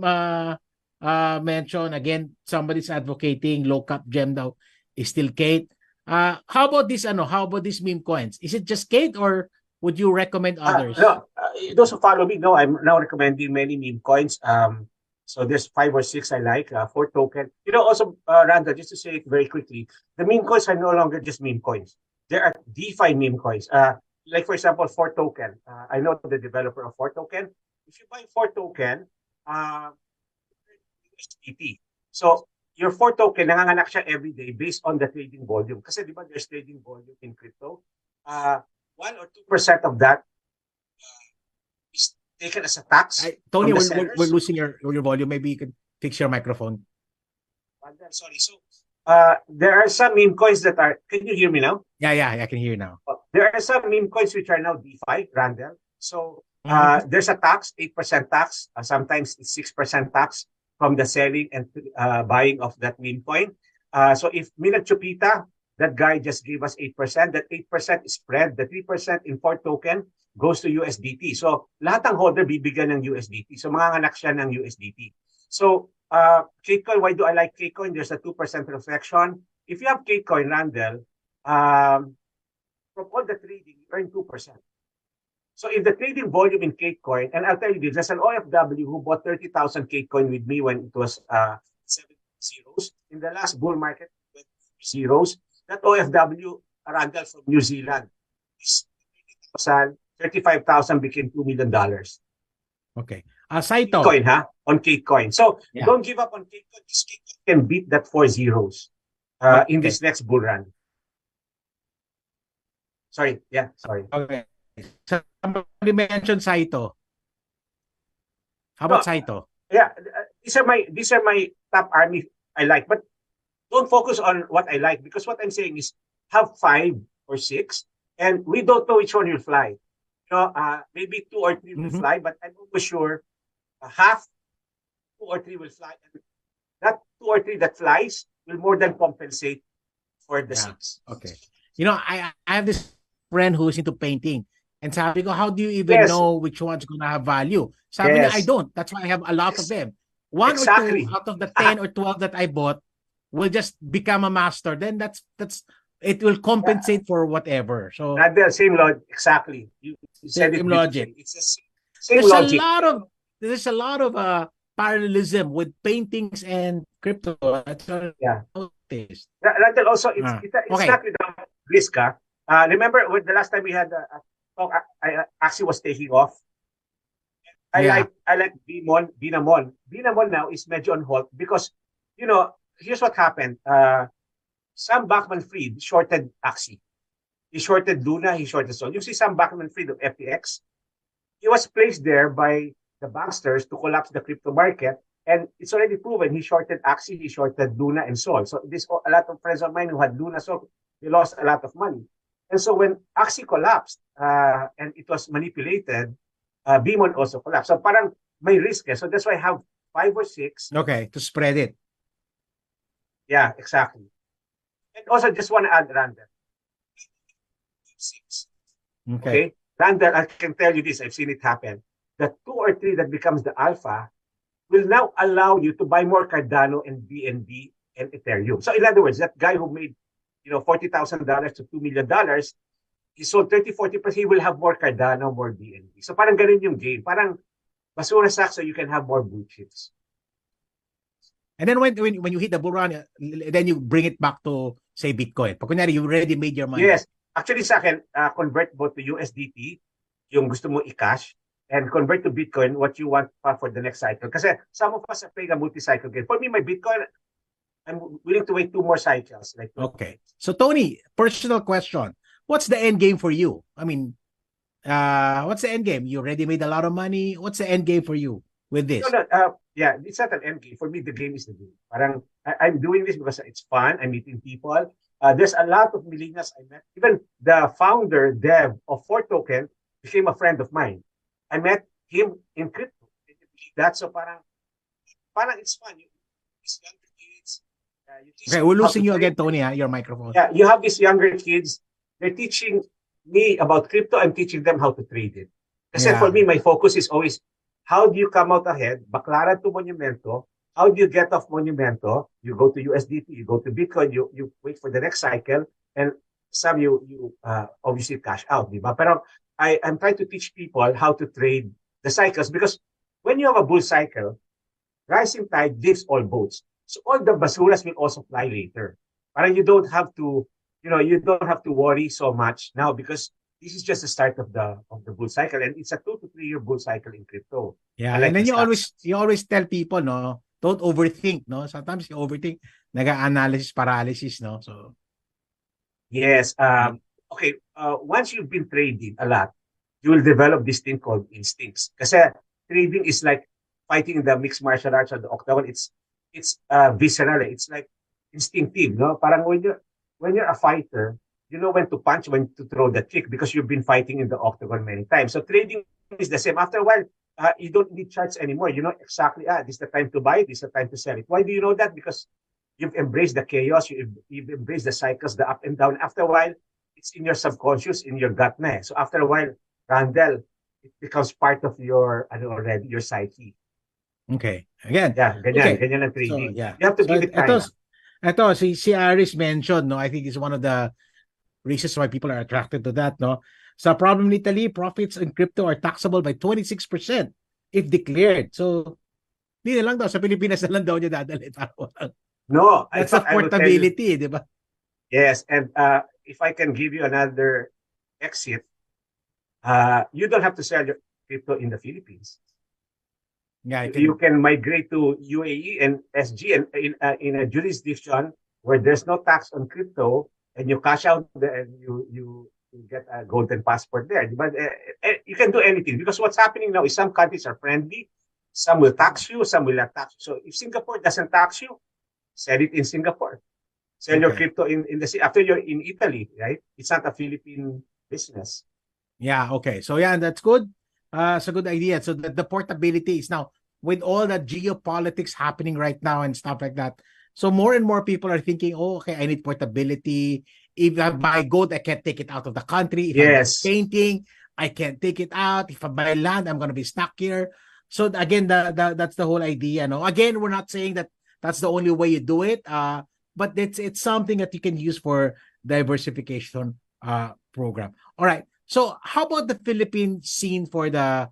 [SPEAKER 1] mention. Again, somebody's advocating low cap gem now is still Kate. How about this how about these meme coins? Is it just Kate, or would you recommend others?
[SPEAKER 2] No, those who follow me know I'm now recommending many meme coins. So there's 5 or 6 I like, 4 token. Also, Randa, just to say it very quickly, the meme coins are no longer just meme coins. There are DeFi meme coins. Like for example, 4 token. I know the developer of 4 token. If you buy 4 token, USDT. So your 4 token, nanganganak siya every day based on the trading volume. Kasi di ba there's trading volume in crypto. 1 or 2% of that is taken as a tax.
[SPEAKER 1] Tony, we're losing your volume. Maybe you can fix your microphone.
[SPEAKER 2] Sorry. So there are some meme coins that are. Can you hear me now?
[SPEAKER 1] Yeah, I can hear you now.
[SPEAKER 2] There are some meme coins which are now DeFi, Randall. So there's a tax, 8% tax. Sometimes it's 6% tax from the selling and buying of that meme coin. So if Milan Chupita, that guy just gave us 8%, that 8% is spread. The 3% in 4 token goes to USDT. So lahat ng holder bibigyan ng USDT. So manganganak siya ng USDT. So Katecoin, why do I like Katecoin? There's a 2% reflection. If you have Katecoin, Randall, from all the trading, you earn 2%. So if the trading volume in Katecoin, and I'll tell you this, there's an OFW who bought 30,000 Katecoin with me when it was 7 zeros. In the last bull market, zeros. That OFW, Randall from New Zealand, is 35,000 became $2 million.
[SPEAKER 1] Okay. Saito.
[SPEAKER 2] Katecoin, on Katecoin. So don't give up on Katecoin. This Katecoin can beat that 4 zeros in this next bull run. Sorry.
[SPEAKER 1] Okay. Somebody mentioned Saito. How about Saito?
[SPEAKER 2] Yeah, these are my top army I like, but don't focus on what I like, because what I'm saying is have 5 or 6, and we don't know which one will fly. Maybe 2 or 3 will fly, but I'm almost sure half, 2 or 3 will fly. And that 2 or 3 that flies will more than compensate for the 6.
[SPEAKER 1] Okay. I have this friend who's into painting. And sabi ko, how do you even know which one's gonna have value? Sabi niya, I don't. That's why I have a lot of them. 1 or 2 out of the 10 or 12 that I bought will just become a master. Then that's it will compensate for whatever. So
[SPEAKER 2] not the same logic. Exactly. You said
[SPEAKER 1] same
[SPEAKER 2] it
[SPEAKER 1] logic.
[SPEAKER 2] It's the same logic.
[SPEAKER 1] There's a lot of parallelism with paintings and crypto. That's what I noticed.
[SPEAKER 2] That also it's not without risk. Remember when the last time we had talk, I actually was taking off. I like Binamon. Binamon now is medyo on hold because here's what happened. Sam Bankman-Fried shorted Axie. He shorted Luna, he shorted Sol. You see Sam Bankman-Fried of FTX, he was placed there by the banksters to collapse the crypto market, and it's already proven he shorted Axie, he shorted Luna and Sol. So a lot of friends of mine who had Luna, so they lost a lot of money. And so when Axie collapsed and it was manipulated, Bimon also collapsed. So parang may risk. So that's why I have 5 or 6.
[SPEAKER 1] Okay, to spread it.
[SPEAKER 2] Yeah, exactly. And also just want to add, Randall. 6. Okay. Randall, I can tell you this. I've seen it happen. The 2 or 3 that becomes the alpha will now allow you to buy more Cardano and BNB and Ethereum. So in other words, that guy who made $40,000 to $2 million, he sold 30-40%, he will have more Cardano, more BNB. So parang ganun yung game. Parang basura sack so you can have more blue chips.
[SPEAKER 1] And then when you hit the bull run, then you bring it back to, say, Bitcoin. Pag kunyari, you already made your money.
[SPEAKER 2] Yes. Actually, sa akin, convert both to USDT, yung gusto mo i-cash, and convert to Bitcoin what you want pa for the next cycle. Kasi some of us are playing a multi-cycle game. For me, my Bitcoin, I'm willing to wait 2 more cycles. Like,
[SPEAKER 1] okay. So, Tony, personal question. What's the end game for you? I mean, what's the end game? You already made a lot of money. What's the end game for you with this?
[SPEAKER 2] No, yeah, it's not an end game. For me, the game is the game. Parang, I'm doing this because it's fun. I'm meeting people. There's a lot of millennials I met. Even the founder, Dev, of 4Token became a friend of mine. I met him in crypto. That's so parang it's fun. These younger kids.
[SPEAKER 1] Okay, we're losing you again, Tony, your microphone.
[SPEAKER 2] Yeah, you have these younger kids. They're teaching me about crypto. I'm teaching them how to trade it. Kasi for me, my focus is always, how do you come out ahead? Baclaran to Monumento. How do you get off Monumento? You go to USDT, you go to Bitcoin, you wait for the next cycle, and some you obviously cash out, di ba? Pero I'm trying to teach people how to trade the cycles, because when you have a bull cycle, rising tide lifts all boats. So all the basuras will also fly later. Parang you don't have to, you don't have to worry so much now, because this is just the start of the bull cycle, and it's a 2 to 3 year bull cycle in crypto.
[SPEAKER 1] Yeah,
[SPEAKER 2] like
[SPEAKER 1] and then you always tell people, no, don't overthink, no. Sometimes you overthink, naga-analysis paralysis, no. So
[SPEAKER 2] yes, okay. Once you've been trading a lot, you will develop this thing called instincts. Kasi trading is like fighting in the mixed martial arts or the octagon. It's visceral. It's like instinctive, no. Parang when you're a fighter, you know when to punch, when to throw the kick, because you've been fighting in the octagon many times. So trading is the same. After a while, you don't need charts anymore. You know exactly, this is the time to buy it, this is the time to sell it. Why do you know that? Because you've embraced the chaos, you've embraced the cycles, the up and down. After a while, it's in your subconscious, in your gut na. So after a while, Randall, it becomes part of your, already, your psyche.
[SPEAKER 1] Okay. Again.
[SPEAKER 2] Yeah, ganyan ang trading.
[SPEAKER 1] So, yeah.
[SPEAKER 2] You have to give it time.
[SPEAKER 1] Ito, si Aris mentioned, no, I think it's one of the reasons why people are attracted to that, no. Sa problem in Italy, profits in crypto are taxable by 26% if declared. So, hindi na lang daw, sa Pilipinas na lang daw niya dadalhin.
[SPEAKER 2] No,
[SPEAKER 1] that's a portability, di ba?
[SPEAKER 2] Yes, and if I can give you another exit, you don't have to sell your crypto in the Philippines. Yeah, you can migrate to UAE and SG, and in a jurisdiction where there's no tax on crypto, and you cash out and you get a golden passport there. But you can do anything, because what's happening now is some countries are friendly, some will tax you, some will not tax you. So if Singapore doesn't tax you, sell it in Singapore. Sell your crypto in the after you're in Italy, right? It's not a Philippine business.
[SPEAKER 1] Yeah, okay. So yeah, that's good. It's a good idea. So the portability is now, with all that geopolitics happening right now and stuff like that. So more and more people are thinking, oh, okay, I need portability. If I buy gold, I can't take it out of the country. If I buy painting, I can't take it out. If I buy land, I'm going to be stuck here. So again, that's the whole idea. No, again, we're not saying that that's the only way you do it. But it's something that you can use for diversification program. All right. So how about the Philippine scene for the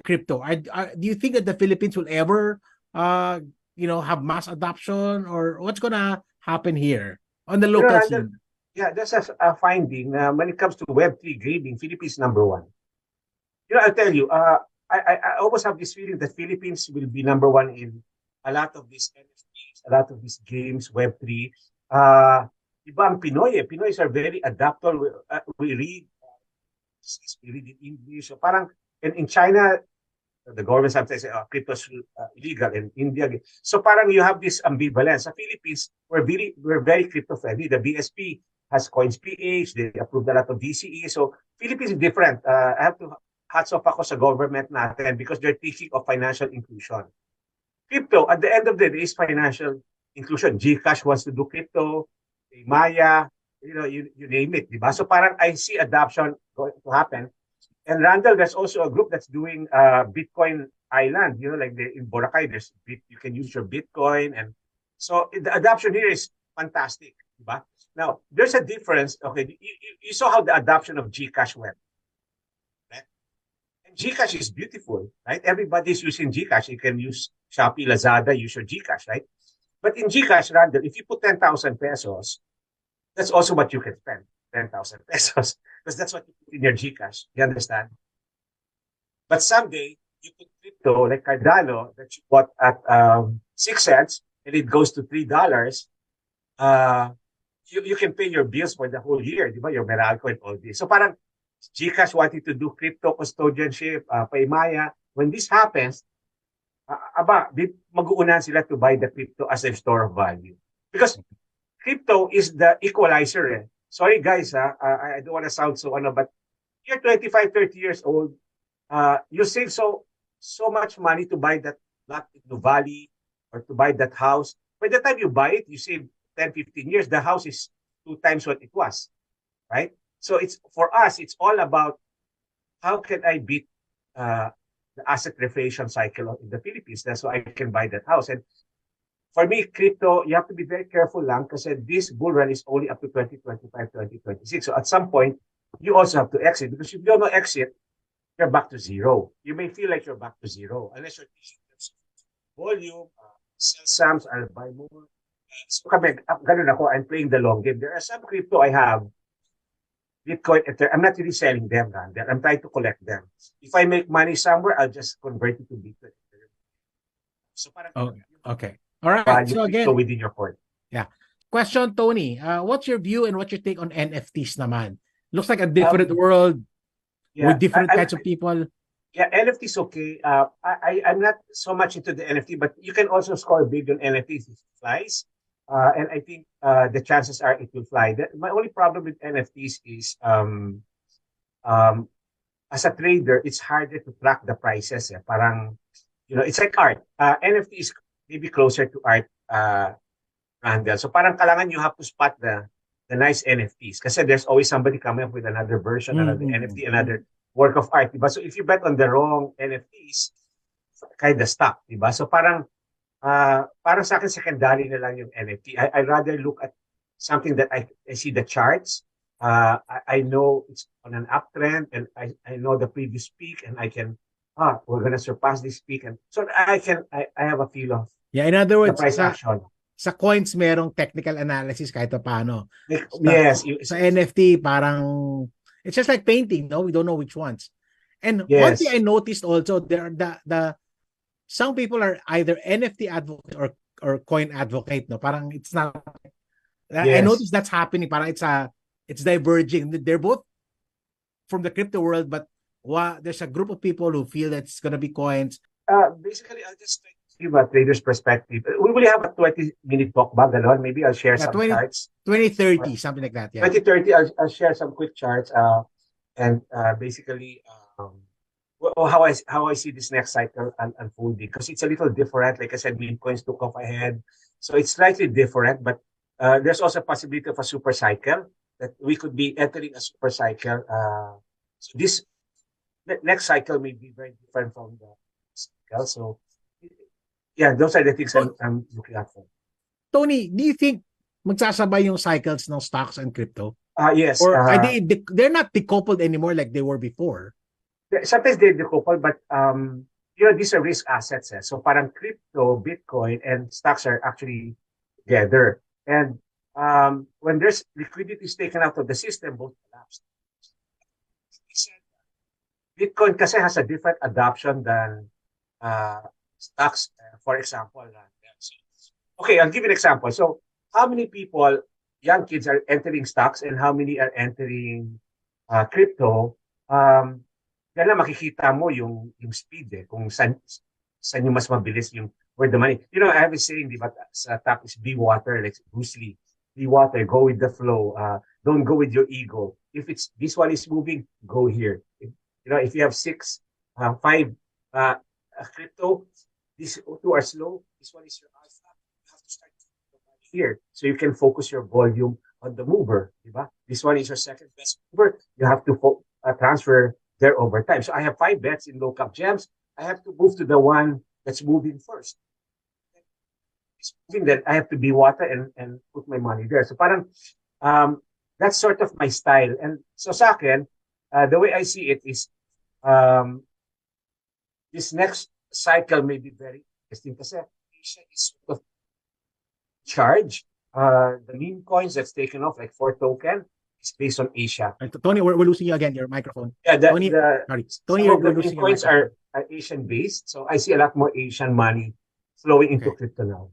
[SPEAKER 1] crypto? Do you think that the Philippines will ever have mass adoption, or what's gonna happen here on the local scene?
[SPEAKER 2] Yeah, that's a finding. When it comes to Web3 gaming, Philippines #1. I'll tell you, I always have this feeling that Philippines will be #1 in a lot of these NFTs, a lot of these games, Web3. Iba ang Pinoy. Pinoys are very adaptable. We read in English. So parang in China, the government sometimes say, crypto is illegal, in India. So parang you have this ambivalence. Sa Philippines, we're very crypto friendly. The BSP has Coins PH. They approved a lot of DCE. So Philippines is different. I have to hats off ako sa government natin, because they're thinking of financial inclusion. Crypto, at the end of the day, is financial inclusion. GCash wants to do crypto, Maya, you name it, diba? So parang I see adoption going to happen. And Randall, there's also a group that's doing Bitcoin Island, like in Boracay, you can use your Bitcoin. And so the adoption here is fantastic, diba? Now, there's a difference. Okay, you saw how the adoption of GCash went. Right? And GCash is beautiful, right? Everybody's using GCash. You can use Shopee, Lazada, use your GCash, right? But in GCash, Randall, if you put 10,000 pesos, that's also what you can spend, 10,000 pesos. Because that's what you put in your GCash. You understand? But someday, you put crypto like Cardano that you bought at 6 cents and it goes to $3. Uh, you can pay your bills for the whole year, di ba? Your Meralco and all this. So parang GCash wanted to do crypto custodianship, Paymaya. When this happens, mag-uunahan sila to buy the crypto as a store of value. Because crypto is the equalizer. Eh. Sorry guys, I don't want to sound so but you're 25, 30 years old. You save so much money to buy that lot in the valley or to buy that house. By the time you buy it, you save 10, 15 years. The house is 2 times what it was, right? So it's for us, it's all about how can I beat the asset reflation cycle in the Philippines. That's why I can buy that house. And for me, crypto, you have to be very careful lang kasi this bull run is only up to 2025, 2026. So at some point, you also have to exit because if you don't know exit, you're back to zero. You may feel like you're back to zero unless you're volume, sell some, I'll buy more. So kami, ganun ako, I'm playing the long game. There are some crypto I have, Bitcoin, I'm not really selling them, Randall. I'm trying to collect them. If I make money somewhere, I'll just convert it to Bitcoin. So parang
[SPEAKER 1] okay. All right. So again,
[SPEAKER 2] within your port.
[SPEAKER 1] Yeah. Question, Tony. What's your view and what's your take on NFTs naman? Looks like a different world with different kinds of people.
[SPEAKER 2] Yeah, NFT is okay. I'm not so much into the NFT, but you can also score big on NFTs if it flies. And I think the chances are it will fly. My only problem with NFTs is as a trader, it's harder to track the prices. Eh. Parang, it's like art. NFT is maybe closer to art, Randall. So parang kailangan you have to spot the nice NFTs. Kasi there's always somebody coming up with another version, another NFT, another work of art. Diba? So if you bet on the wrong NFTs, kind of stuck. Diba? So parang sa akin, secondary na lang yung NFT. I'd rather look at something that I see the charts. I know it's on an uptrend and I know the previous peak and I can, we're gonna surpass this peak. And so I have a feel of
[SPEAKER 1] in other words,
[SPEAKER 2] the price action.
[SPEAKER 1] Sa coins, merong technical analysis kahit paano.
[SPEAKER 2] Yes.
[SPEAKER 1] Sa NFT, parang, it's just like painting, no? We don't know which ones. And one thing I noticed also, there are some people are either NFT advocate or coin advocate, no? Parang it's not. I noticed that's happening. Parang it's diverging. They're both from the crypto world, but there's a group of people who feel that it's gonna be coins.
[SPEAKER 2] Basically, I'll just give a trader's perspective. We will have a 20-minute talk back. Maybe I'll share some charts.
[SPEAKER 1] 2030, something like that. Yeah.
[SPEAKER 2] 2030, I'll share some quick charts. And basically, how I see this next cycle unfolding, because it's a little different. Like I said, meme coins took off ahead, so it's slightly different. But there's also a possibility of a super cycle that we could be entering a super cycle. So this next cycle may be very different from the cycle. So yeah, those are the things I'm looking at for.
[SPEAKER 1] Tony, do you think magsasabay yung cycles ng stocks and crypto?
[SPEAKER 2] Yes.
[SPEAKER 1] Or are they're not decoupled anymore like they were before?
[SPEAKER 2] Sometimes they decouple, but these are risk assets. So parang crypto, Bitcoin, and stocks are actually together. And when there's liquidity is taken out of the system, both collapse. Bitcoin kasi has a different adoption than stocks, for example. Okay, I'll give you an example. So how many people, young kids, are entering stocks and how many are entering crypto? Yan lang makikita mo yung speed kung saan yung mas mabilis yung where the money. I have a saying, di ba, sa TAP is be water, like Bruce Lee. Be water, go with the flow. Don't go with your ego. If this one is moving, go here. If you have 5 crypto, these 2 are slow. This one is your alpha. You have to start here so you can focus your volume on the mover. Di ba? This one is your second best mover. You have to transfer there over time. So I have 5 bets in low cap gems. I have to move to the one that's moving first. It's moving that I have to be water and put my money there. So parang that's sort of my style. And so sa akin, the way I see it is this next cycle may be very interesting kasi Asia is sort of charge. The meme coins that's taken off, like 4 token, is based on Asia.
[SPEAKER 1] Tony, we're losing you again, your microphone.
[SPEAKER 2] Yeah,
[SPEAKER 1] Tony, sorry. Tony,
[SPEAKER 2] some of
[SPEAKER 1] we're
[SPEAKER 2] the meme
[SPEAKER 1] losing your
[SPEAKER 2] coins
[SPEAKER 1] microphone.
[SPEAKER 2] are Asian based, so I see a lot more Asian money flowing into
[SPEAKER 1] Okay.
[SPEAKER 2] crypto now.